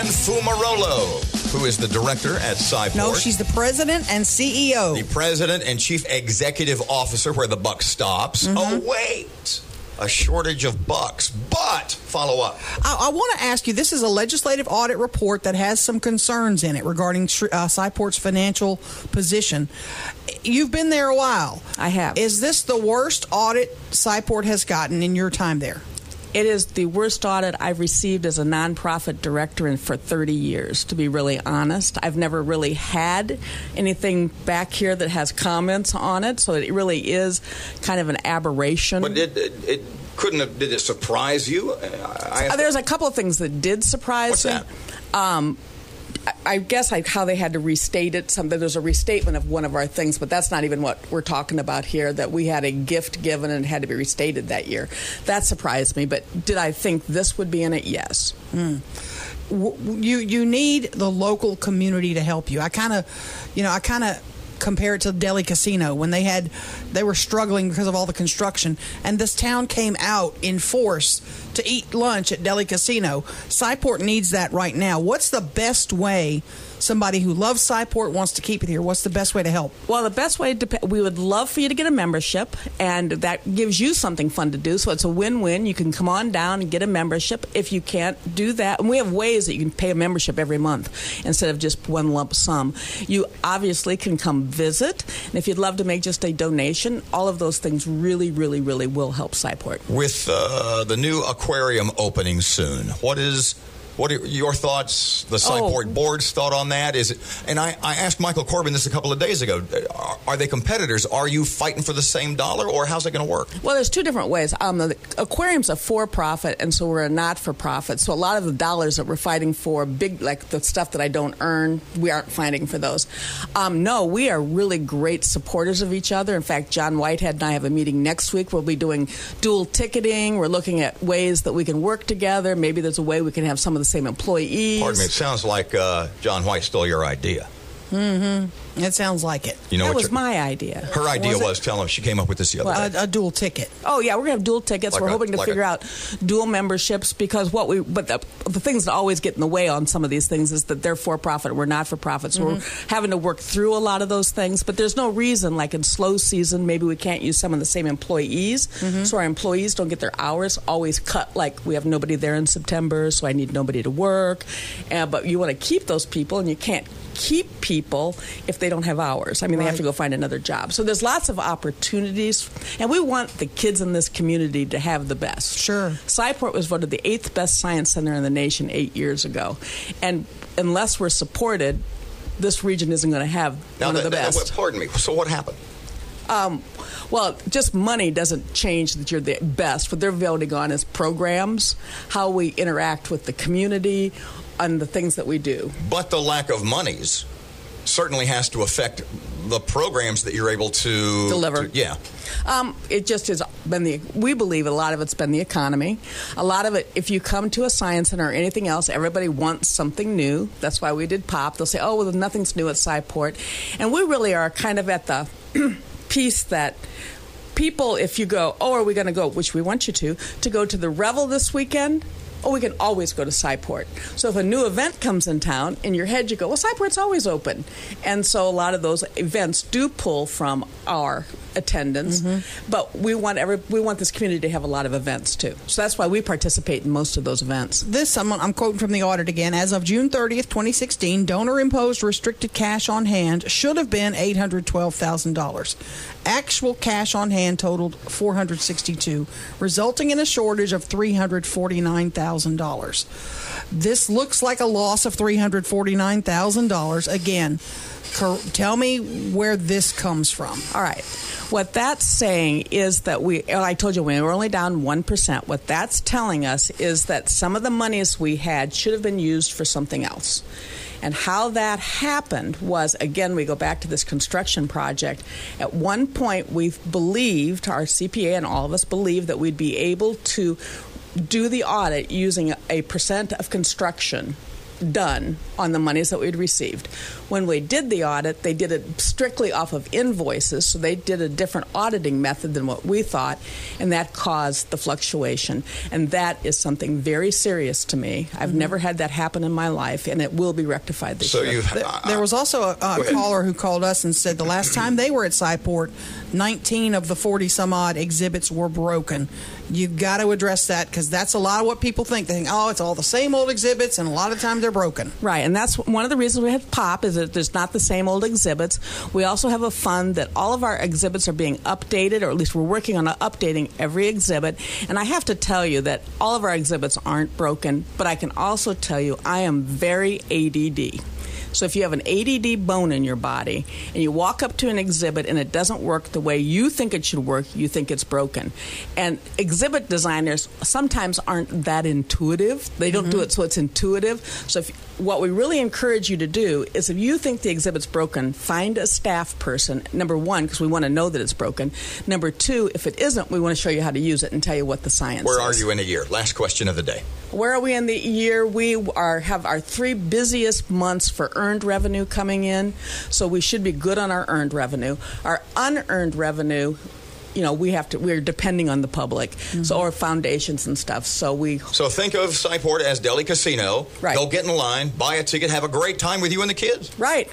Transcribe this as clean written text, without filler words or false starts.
Ann Fumarolo, who is the director at Shreveport. No, she's the president and CEO. The president and chief executive officer, where the buck stops. Mm-hmm. Oh, wait. A shortage of bucks. But, follow up. I want to ask you, this is a legislative audit report that has some concerns in it regarding Shreveport financial position. You've been there a while. I have. Is this the worst audit Shreveport has gotten in your time there? It is the worst audit I've received as a nonprofit director for 30 years, to be really honest. I've never really had anything back here that has comments on it, so it really is kind of an aberration. But did it surprise you? There's a couple of things that did surprise me. What's that? I guess how they had to restate it. There's a restatement of one of our things, but that's not even what we're talking about here, that we had a gift given and it had to be restated that year. That surprised me, but did I think this would be in it? Yes. You need the local community to help you. I kind of compare it to Delhi Casino when they were struggling because of all the construction, and this town came out in force to eat lunch at Delhi Casino. Shreveport needs that right now. What's the best way? Somebody who loves Shreveport wants to keep it here. What's the best way to help? Well, the best way we would love for you to get a membership, and that gives you something fun to do. So it's a win-win. You can come on down and get a membership. If you can't do that, and we have ways that you can pay a membership every month instead of just one lump sum. You obviously can come visit, and if you'd love to make just a donation, all of those things really, really, really will help Shreveport. With the new aquarium opening soon, what are your thoughts, the Shreveport board's thought on that? And I asked Michael Corbin this a couple of days ago. Are they competitors? Are you fighting for the same dollar, or how's it going to work? Well, there's two different ways. The aquarium's a for-profit, and so we're a not-for-profit. So a lot of the dollars that we're fighting for, big, like the stuff that I don't earn, we aren't fighting for those. No, we are really great supporters of each other. In fact, John Whitehead and I have a meeting next week. We'll be doing dual ticketing. We're looking at ways that we can work together. Maybe there's a way we can have some of the same employees. Pardon me, it sounds like John White stole your idea. Mm-hmm. It sounds like it. You know that was my idea. Her idea was, tell him, she came up with this the other day. A dual ticket. Oh, yeah, we're going to have dual tickets. We're hoping to figure out dual memberships, because the things that always get in the way on some of these things is that they're for-profit, we're not for-profit. So we're having to work through a lot of those things. But there's no reason, like in slow season, maybe we can't use some of the same employees. So our employees don't get their hours always cut, like we have nobody there in September, so I need nobody to work. But you want to keep those people, and you can't keep people if they don't have hours. I mean, they have to go find another job. So there's lots of opportunities, and we want the kids in this community to have the best. Sure. Shreveport was voted the 8th best science center in the nation 8 years ago. And unless we're supported, this region isn't going to have one of the best. Pardon me. So what happened? Well, just money doesn't change that you're the best. What they're voting on is programs, how we interact with the community, and the things that we do. But the lack of monies certainly has to affect the programs that you're able to deliver. It just has been we believe a lot of it's been the economy. A lot of it, if you come to a science center or anything else, everybody wants something new. That's why we did POP. They'll say, oh, well, nothing's new at Shreveport. And we really are kind of at the piece that people, if you go, oh, are we going to go, which we want you to go to the Revel this weekend? Oh, we can always go to Shreveport. So if a new event comes in town, in your head you go, well, Shreveport's always open. And so a lot of those events do pull from our attendance. But we want this community to have a lot of events too. So that's why we participate in most of those events. I'm quoting from the audit again. As of June 30th, 2016, donor-imposed restricted cash on hand should have been $812,000. Actual cash on hand totaled $462, resulting in a shortage of $349,000. This looks like a loss of $349,000. Again, tell me where this comes from. All right. What that's saying is that I told you we were only down 1%. What that's telling us is that some of the monies we had should have been used for something else. And how that happened was, again, we go back to this construction project. At one point, we believed, our CPA and all of us believed, that we'd be able to do the audit using a percent of construction done on the monies that we'd received. When we did the audit, they did it strictly off of invoices, so they did a different auditing method than what we thought, and that caused the fluctuation. And that is something very serious to me. I've never had that happen in my life, and it will be rectified this year. There was also a caller who called us and said the last time they were at SciPort, 19 of the 40-some-odd exhibits were broken. You've got to address that, because that's a lot of what people think. They think, oh, it's all the same old exhibits, and a lot of times they're broken. Right, and that's one of the reasons we have POP, is that there's not the same old exhibits. We also have a fund that all of our exhibits are being updated, or at least we're working on updating every exhibit. And I have to tell you that all of our exhibits aren't broken, but I can also tell you I am very ADD. So if you have an ADD bone in your body and you walk up to an exhibit and it doesn't work the way you think it should work, you think it's broken. And exhibit designers sometimes aren't that intuitive. They don't do it so it's intuitive. So what we really encourage you to do is, if you think the exhibit's broken, find a staff person, number one, because we want to know that it's broken. Number two, if it isn't, we want to show you how to use it and tell you what the science is. Where are you in a year? Last question of the day. Where are we in the year? We have our 3 busiest months for earned revenue coming in, so we should be good on our earned revenue. Our unearned revenue, we're depending on the public, so our foundations and stuff. So think of SciPort as Deli Casino. Right. Go get in line, buy a ticket, have a great time with you and the kids. Right.